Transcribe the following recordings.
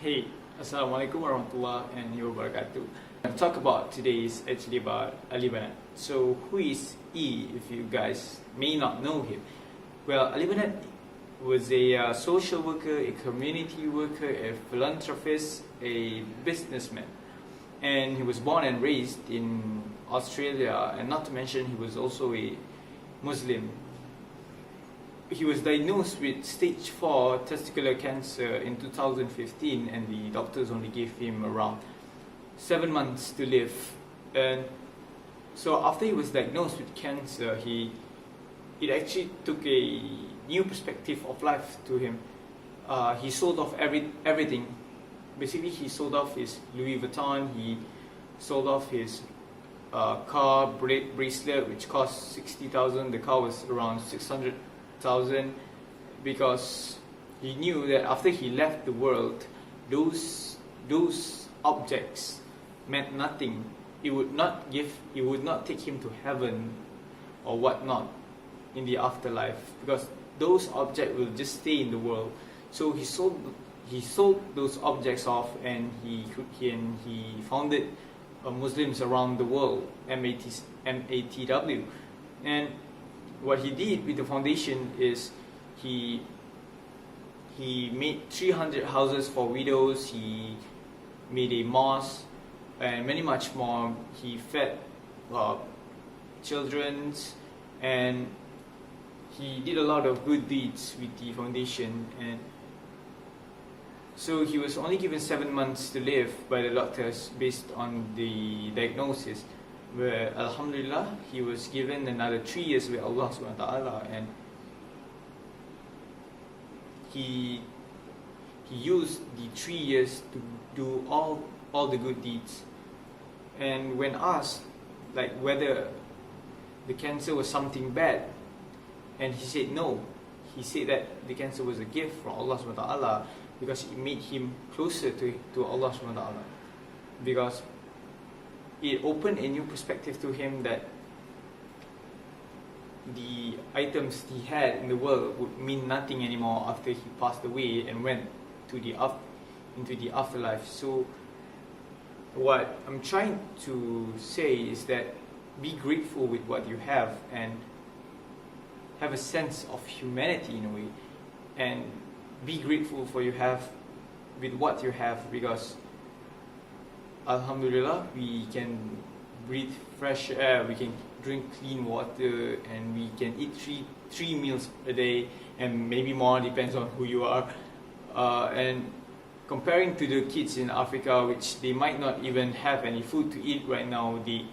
Hey, Assalamualaikum warahmatullahi wabarakatuh. Talk about today is actually about Ali Banat. So who is he if you guys may not know him? Well, Ali Banat was a social worker, a community worker, a philanthropist, a businessman. And he was born and raised in Australia, and not to mention he was also a Muslim. He was diagnosed with stage 4 testicular cancer in 2015, and the doctors only gave him around 7 months to live. And so after he was diagnosed with cancer, it actually took a new perspective of life to him. He sold off everything. Basically, he sold off his Louis Vuitton, he sold off his car bracelet, which cost 60,000. The car was around 600,000, because he knew that after he left the world, those objects meant nothing. It would not take him to heaven or whatnot in the afterlife, because those objects will just stay in the world. So he sold those objects off, and he founded Muslims around the world, MATW. And what he did with the foundation is he made 300 houses for widows, he made a mosque, and many much more. He fed children, and he did a lot of good deeds with the foundation. And so he was only given 7 months to live by the doctors based on the diagnosis, where Alhamdulillah he was given another 3 years with Allah subhanahu wa ta'ala, and he used the 3 years to do all the good deeds. And when asked whether the cancer was something bad, and he said no. He said that the cancer was a gift from Allah subhanahu wa ta'ala, because it made him closer to Allah subhanahu wa ta'ala, because it opened a new perspective to him that the items he had in the world would mean nothing anymore after he passed away and went to into the afterlife. So what I'm trying to say is that be grateful with what you have, and have a sense of humanity in a way, and be grateful for with what you have, because Alhamdulillah we can breathe fresh air, we can drink clean water, and we can eat three meals a day, and maybe more, depends on who you are. And comparing to the kids in Africa, which they might not even have any food to eat right now, they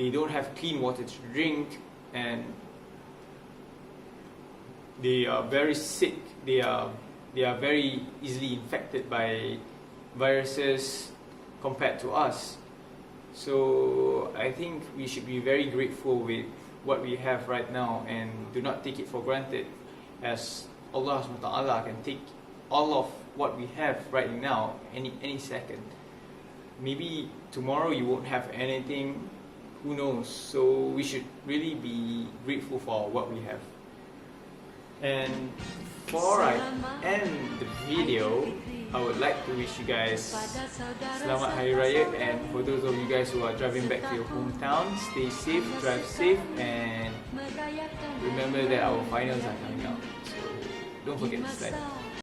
don't have clean water to drink, and they are very sick. They are very easily infected by viruses compared to us. So I think we should be very grateful with what we have right now, and do not take it for granted, as Allah subhanahu wa ta'ala can take all of what we have right now any second. Maybe tomorrow you won't have anything, who knows? So we should really be grateful for what we have. And before I end the video, I would like to wish you guys Selamat Hari Raya, and for those of you guys who are driving back to your hometown, stay safe, drive safe, and remember that our finals are coming out, so don't forget to study.